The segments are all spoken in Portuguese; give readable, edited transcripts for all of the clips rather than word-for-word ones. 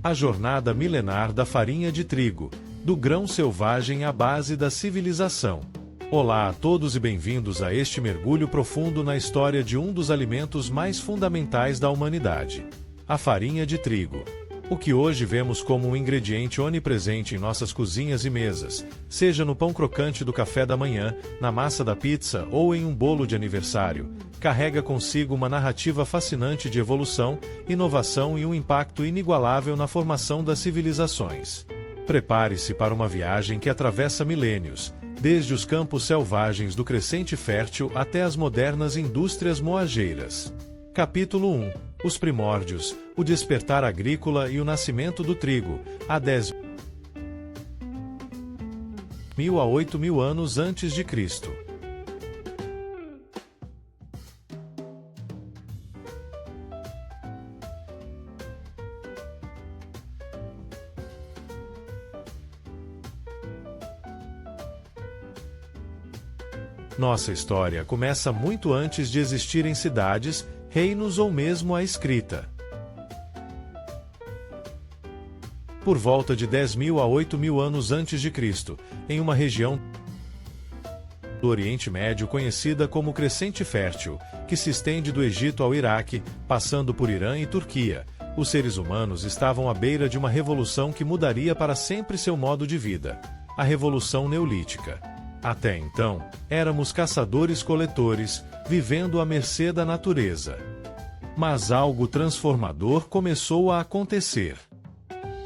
A jornada milenar da farinha de trigo, do grão selvagem à base da civilização. Olá a todos e bem-vindos a este mergulho profundo na história de um dos alimentos mais fundamentais da humanidade. A farinha de trigo. O que hoje vemos como um ingrediente onipresente em nossas cozinhas e mesas, seja no pão crocante do café da manhã, na massa da pizza ou em um bolo de aniversário, carrega consigo uma narrativa fascinante de evolução, inovação e um impacto inigualável na formação das civilizações. Prepare-se para uma viagem que atravessa milênios, desde os campos selvagens do Crescente Fértil até as modernas indústrias moageiras. Capítulo 1. Os primórdios, o despertar agrícola e o nascimento do trigo, há 10.000 a 8.000 anos antes de Cristo. Nossa história começa muito antes de existirem cidades, reinos ou mesmo a escrita. Por volta de 10.000 a 8.000 anos antes de Cristo, em uma região do Oriente Médio conhecida como Crescente Fértil, que se estende do Egito ao Iraque, passando por Irã e Turquia, os seres humanos estavam à beira de uma revolução que mudaria para sempre seu modo de vida: a Revolução Neolítica. Até então, éramos caçadores-coletores, vivendo à mercê da natureza. Mas algo transformador começou a acontecer.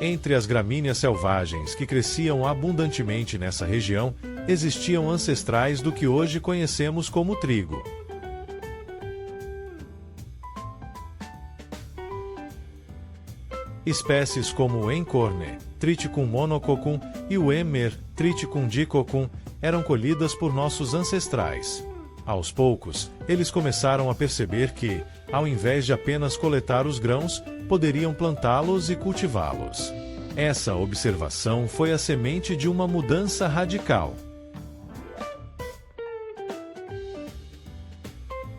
Entre as gramíneas selvagens que cresciam abundantemente nessa região, existiam ancestrais do que hoje conhecemos como trigo. Espécies como o Encorne, Triticum monococcum, e o Emmer, Triticum dicoccum, eram colhidas por nossos ancestrais. Aos poucos, eles começaram a perceber que, ao invés de apenas coletar os grãos, poderiam plantá-los e cultivá-los. Essa observação foi a semente de uma mudança radical.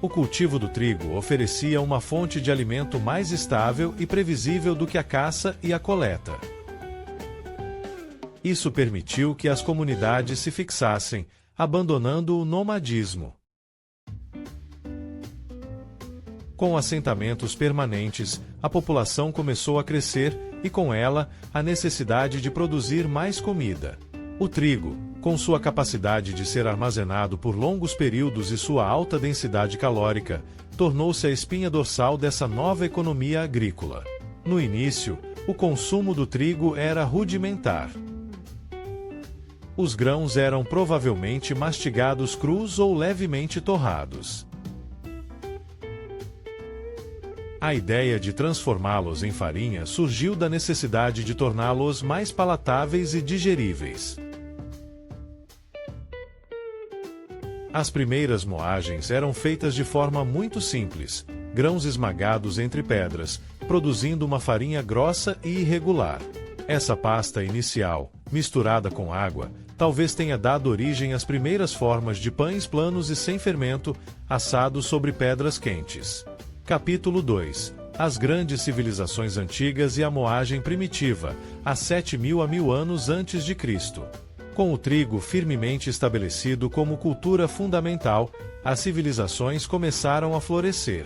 O cultivo do trigo oferecia uma fonte de alimento mais estável e previsível do que a caça e a coleta. Isso permitiu que as comunidades se fixassem, abandonando o nomadismo. Com assentamentos permanentes, a população começou a crescer e, com ela, a necessidade de produzir mais comida. O trigo, com sua capacidade de ser armazenado por longos períodos e sua alta densidade calórica, tornou-se a espinha dorsal dessa nova economia agrícola. No início, o consumo do trigo era rudimentar. Os grãos eram provavelmente mastigados crus ou levemente torrados. A ideia de transformá-los em farinha surgiu da necessidade de torná-los mais palatáveis e digeríveis. As primeiras moagens eram feitas de forma muito simples, grãos esmagados entre pedras, produzindo uma farinha grossa e irregular. Essa pasta inicial, misturada com água, talvez tenha dado origem às primeiras formas de pães planos e sem fermento, assados sobre pedras quentes. Capítulo 2. As grandes civilizações antigas e a moagem primitiva, há 7.000 a 1.000 anos antes de Cristo. Com o trigo firmemente estabelecido como cultura fundamental, as civilizações começaram a florescer.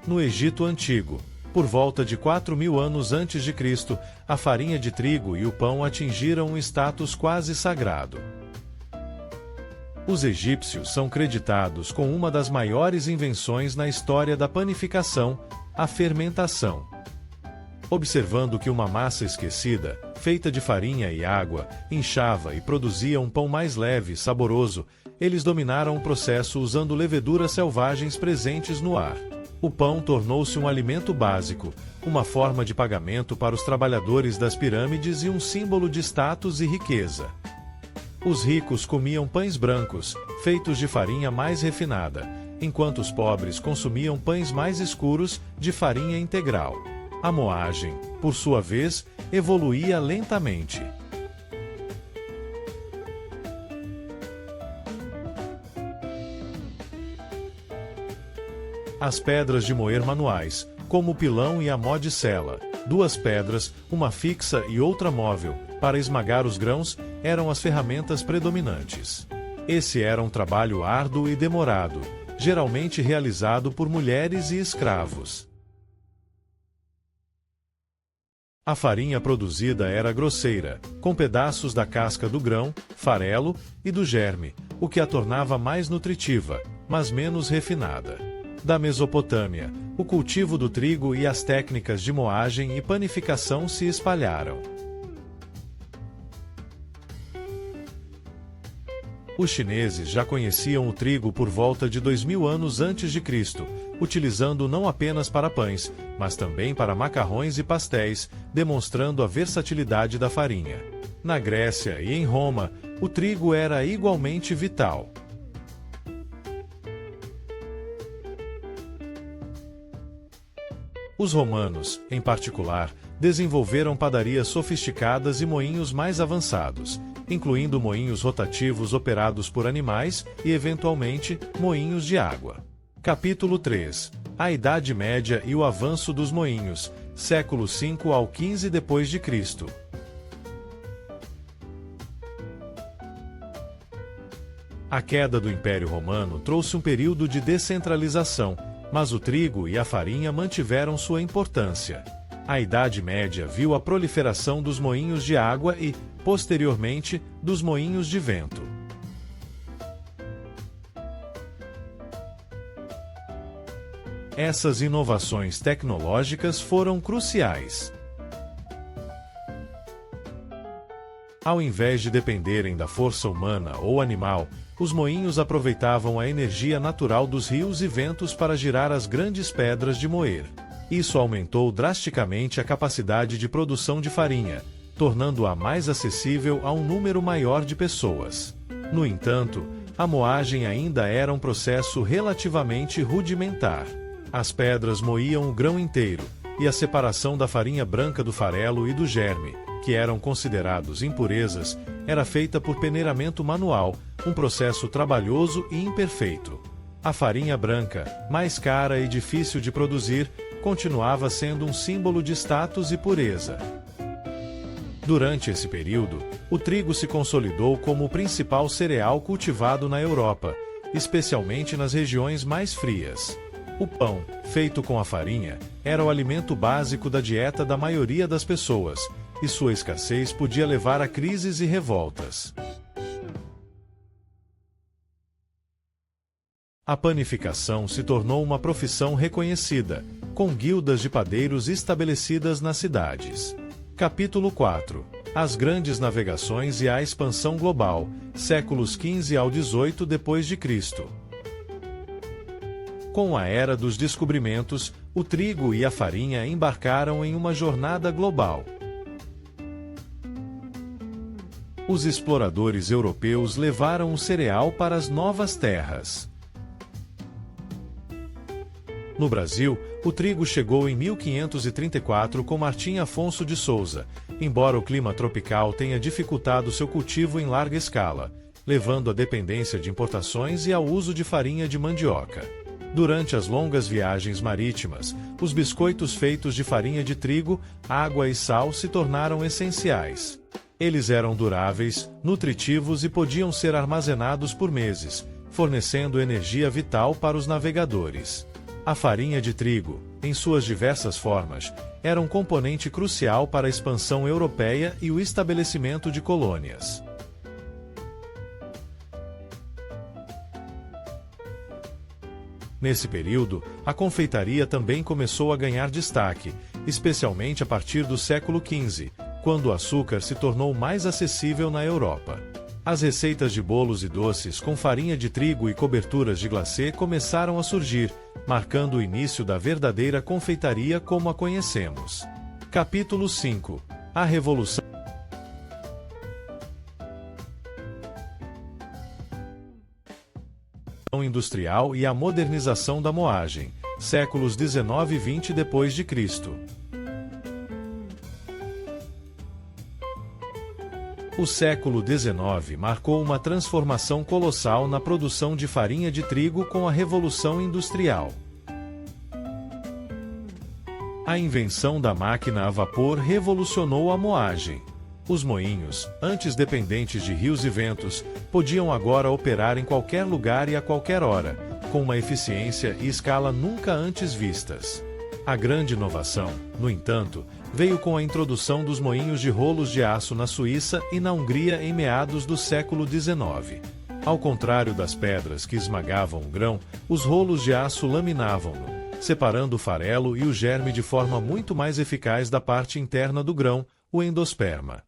No Egito Antigo, por volta de 4.000 anos antes de Cristo, a farinha de trigo e o pão atingiram um status quase sagrado. Os egípcios são creditados com uma das maiores invenções na história da panificação, a fermentação. Observando que uma massa esquecida, feita de farinha e água, inchava e produzia um pão mais leve e saboroso, eles dominaram o processo usando leveduras selvagens presentes no ar. O pão tornou-se um alimento básico, uma forma de pagamento para os trabalhadores das pirâmides e um símbolo de status e riqueza. Os ricos comiam pães brancos, feitos de farinha mais refinada, enquanto os pobres consumiam pães mais escuros, de farinha integral. A moagem, por sua vez, evoluía lentamente. As pedras de moer manuais, como o pilão e a modicela, duas pedras, uma fixa e outra móvel, para esmagar os grãos, eram as ferramentas predominantes. Esse era um trabalho árduo e demorado, geralmente realizado por mulheres e escravos. A farinha produzida era grosseira, com pedaços da casca do grão, farelo e do germe, o que a tornava mais nutritiva, mas menos refinada. Da Mesopotâmia, o cultivo do trigo e as técnicas de moagem e panificação se espalharam. Os chineses já conheciam o trigo por volta de 2000 anos antes de Cristo, utilizando não apenas para pães, mas também para macarrões e pastéis, demonstrando a versatilidade da farinha. Na Grécia e em Roma, o trigo era igualmente vital. Os romanos, em particular, desenvolveram padarias sofisticadas e moinhos mais avançados, incluindo moinhos rotativos operados por animais e, eventualmente, moinhos de água. Capítulo 3. A Idade Média e o avanço dos moinhos, século V ao XV d.C. A queda do Império Romano trouxe um período de descentralização, mas o trigo e a farinha mantiveram sua importância. A Idade Média viu a proliferação dos moinhos de água e, posteriormente, dos moinhos de vento. Essas inovações tecnológicas foram cruciais. Ao invés de dependerem da força humana ou animal, os moinhos aproveitavam a energia natural dos rios e ventos para girar as grandes pedras de moer. Isso aumentou drasticamente a capacidade de produção de farinha, tornando-a mais acessível a um número maior de pessoas. No entanto, a moagem ainda era um processo relativamente rudimentar. As pedras moíam o grão inteiro, e a separação da farinha branca do farelo e do germe, que eram considerados impurezas, era feita por peneiramento manual, um processo trabalhoso e imperfeito. A farinha branca, mais cara e difícil de produzir, continuava sendo um símbolo de status e pureza. Durante esse período, o trigo se consolidou como o principal cereal cultivado na Europa, especialmente nas regiões mais frias. O pão, feito com a farinha, era o alimento básico da dieta da maioria das pessoas, e sua escassez podia levar a crises e revoltas. A panificação se tornou uma profissão reconhecida, com guildas de padeiros estabelecidas nas cidades. Capítulo 4. As grandes navegações e a expansão global, séculos XV ao XVIII d.C. Com a era dos descobrimentos, o trigo e a farinha embarcaram em uma jornada global. Os exploradores europeus levaram o cereal para as novas terras. No Brasil, o trigo chegou em 1534 com Martim Afonso de Souza, embora o clima tropical tenha dificultado seu cultivo em larga escala, levando à dependência de importações e ao uso de farinha de mandioca. Durante as longas viagens marítimas, os biscoitos feitos de farinha de trigo, água e sal se tornaram essenciais. Eles eram duráveis, nutritivos e podiam ser armazenados por meses, fornecendo energia vital para os navegadores. A farinha de trigo, em suas diversas formas, era um componente crucial para a expansão europeia e o estabelecimento de colônias. Nesse período, a confeitaria também começou a ganhar destaque, especialmente a partir do século XV, quando o açúcar se tornou mais acessível na Europa. As receitas de bolos e doces com farinha de trigo e coberturas de glacê começaram a surgir, marcando o início da verdadeira confeitaria como a conhecemos. Capítulo 5. A Revolução Industrial e a modernização da moagem, séculos 19 e 20 d.C. O século XIX marcou uma transformação colossal na produção de farinha de trigo com a Revolução Industrial. A invenção da máquina a vapor revolucionou a moagem. Os moinhos, antes dependentes de rios e ventos, podiam agora operar em qualquer lugar e a qualquer hora, com uma eficiência e escala nunca antes vistas. A grande inovação, no entanto, veio com a introdução dos moinhos de rolos de aço na Suíça e na Hungria em meados do século XIX. Ao contrário das pedras que esmagavam o grão, os rolos de aço laminavam-no, separando o farelo e o germe de forma muito mais eficaz da parte interna do grão, o endosperma.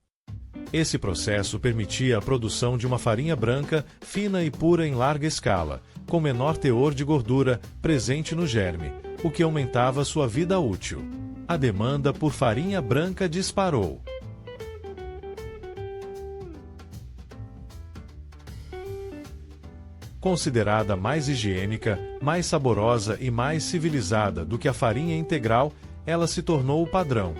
Esse processo permitia a produção de uma farinha branca, fina e pura em larga escala, com menor teor de gordura presente no germe, o que aumentava sua vida útil. A demanda por farinha branca disparou. Considerada mais higiênica, mais saborosa e mais civilizada do que a farinha integral, ela se tornou o padrão.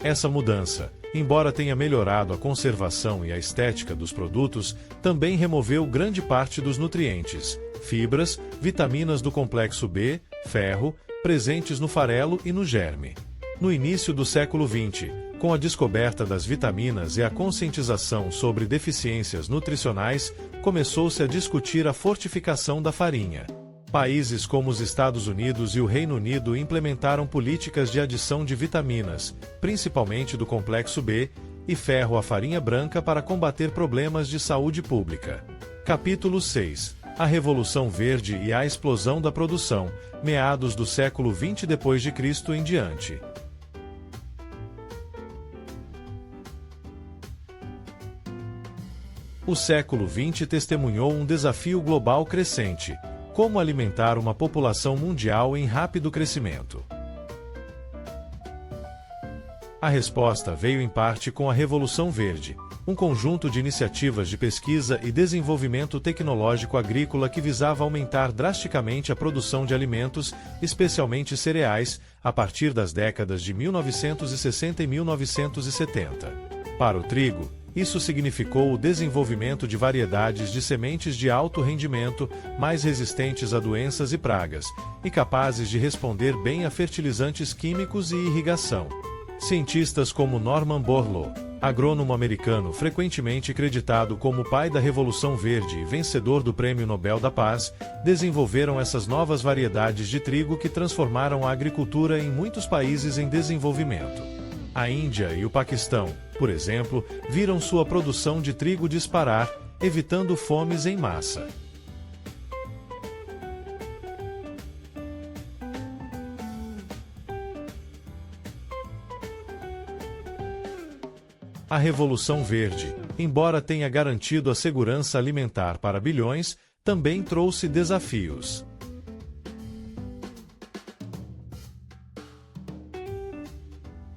Essa mudança, embora tenha melhorado a conservação e a estética dos produtos, também removeu grande parte dos nutrientes, fibras, vitaminas do complexo B, ferro, presentes no farelo e no germe. No início do século XX, com a descoberta das vitaminas e a conscientização sobre deficiências nutricionais, começou-se a discutir a fortificação da farinha. Países como os Estados Unidos e o Reino Unido implementaram políticas de adição de vitaminas, principalmente do complexo B, e ferro à farinha branca para combater problemas de saúde pública. Capítulo 6. A Revolução Verde e a explosão da produção, meados do século XX d.C. em diante. O século XX testemunhou um desafio global crescente: como alimentar uma população mundial em rápido crescimento. A resposta veio em parte com a Revolução Verde, um conjunto de iniciativas de pesquisa e desenvolvimento tecnológico agrícola que visava aumentar drasticamente a produção de alimentos, especialmente cereais, a partir das décadas de 1960 e 1970. Para o trigo, isso significou o desenvolvimento de variedades de sementes de alto rendimento, mais resistentes a doenças e pragas, e capazes de responder bem a fertilizantes químicos e irrigação. Cientistas como Norman Borlaug, agrônomo americano frequentemente creditado como o pai da Revolução Verde e vencedor do Prêmio Nobel da Paz, desenvolveram essas novas variedades de trigo que transformaram a agricultura em muitos países em desenvolvimento. A Índia e o Paquistão, por exemplo, viram sua produção de trigo disparar, evitando fomes em massa. A Revolução Verde, embora tenha garantido a segurança alimentar para bilhões, também trouxe desafios.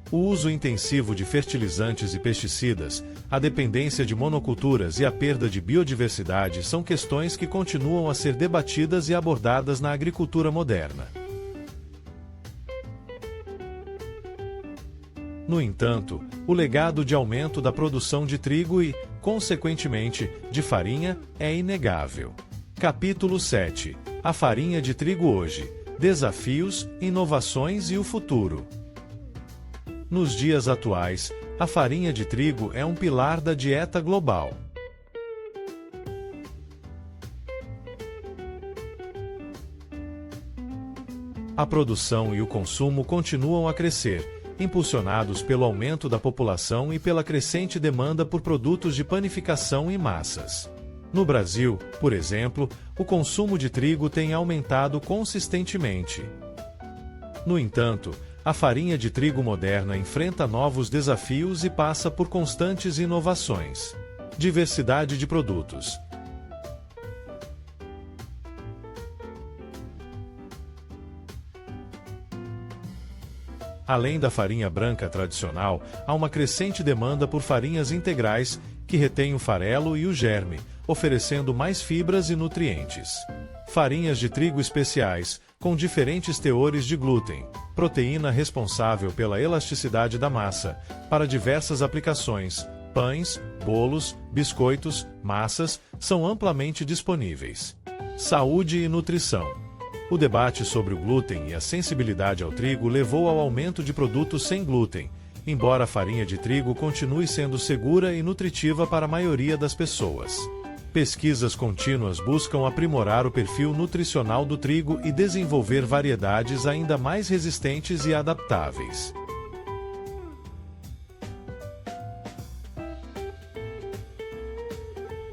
O uso intensivo de fertilizantes e pesticidas, a dependência de monoculturas e a perda de biodiversidade são questões que continuam a ser debatidas e abordadas na agricultura moderna. No entanto, o legado de aumento da produção de trigo e, consequentemente, de farinha é inegável. Capítulo 7. A farinha de trigo hoje: desafios, inovações e o futuro. Nos dias atuais, a farinha de trigo é um pilar da dieta global. A produção e o consumo continuam a crescer, impulsionados pelo aumento da população e pela crescente demanda por produtos de panificação e massas. No Brasil, por exemplo, o consumo de trigo tem aumentado consistentemente. No entanto, a farinha de trigo moderna enfrenta novos desafios e passa por constantes inovações. Diversidade de produtos. Além da farinha branca tradicional, há uma crescente demanda por farinhas integrais, que retêm o farelo e o germe, oferecendo mais fibras e nutrientes. Farinhas de trigo especiais, com diferentes teores de glúten, proteína responsável pela elasticidade da massa, para diversas aplicações, pães, bolos, biscoitos, massas, são amplamente disponíveis. Saúde e nutrição. O debate sobre o glúten e a sensibilidade ao trigo levou ao aumento de produtos sem glúten, embora a farinha de trigo continue sendo segura e nutritiva para a maioria das pessoas. Pesquisas contínuas buscam aprimorar o perfil nutricional do trigo e desenvolver variedades ainda mais resistentes e adaptáveis.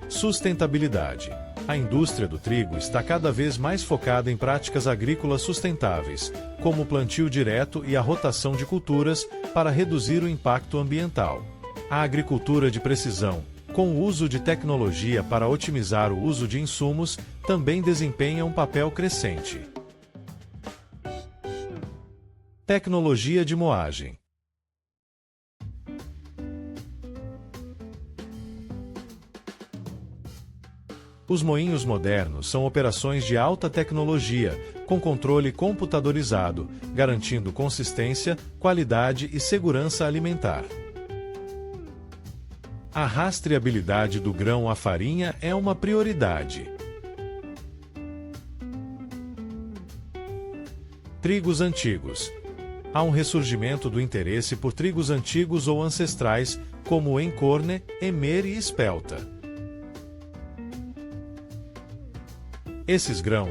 Sustentabilidade. A indústria do trigo está cada vez mais focada em práticas agrícolas sustentáveis, como o plantio direto e a rotação de culturas, para reduzir o impacto ambiental. A agricultura de precisão, com o uso de tecnologia para otimizar o uso de insumos, também desempenha um papel crescente. Tecnologia de moagem. Os moinhos modernos são operações de alta tecnologia, com controle computadorizado, garantindo consistência, qualidade e segurança alimentar. A rastreabilidade do grão à farinha é uma prioridade. Trigos antigos. Há um ressurgimento do interesse por trigos antigos ou ancestrais, como o Encorne, Emmer e Espelta. Esses grãos,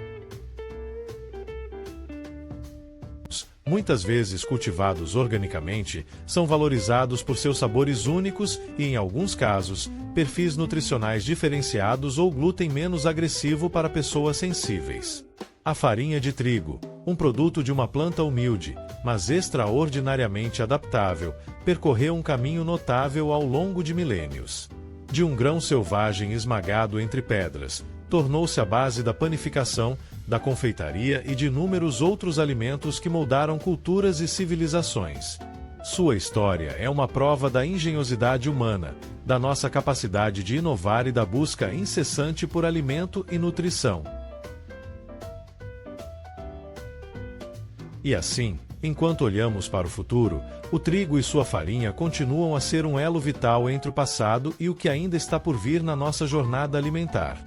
muitas vezes cultivados organicamente, são valorizados por seus sabores únicos e, em alguns casos, perfis nutricionais diferenciados ou glúten menos agressivo para pessoas sensíveis. A farinha de trigo, um produto de uma planta humilde, mas extraordinariamente adaptável, percorreu um caminho notável ao longo de milênios. De um grão selvagem esmagado entre pedras, tornou-se a base da panificação, da confeitaria e de inúmeros outros alimentos que moldaram culturas e civilizações. Sua história é uma prova da engenhosidade humana, da nossa capacidade de inovar e da busca incessante por alimento e nutrição. E assim, enquanto olhamos para o futuro, o trigo e sua farinha continuam a ser um elo vital entre o passado e o que ainda está por vir na nossa jornada alimentar.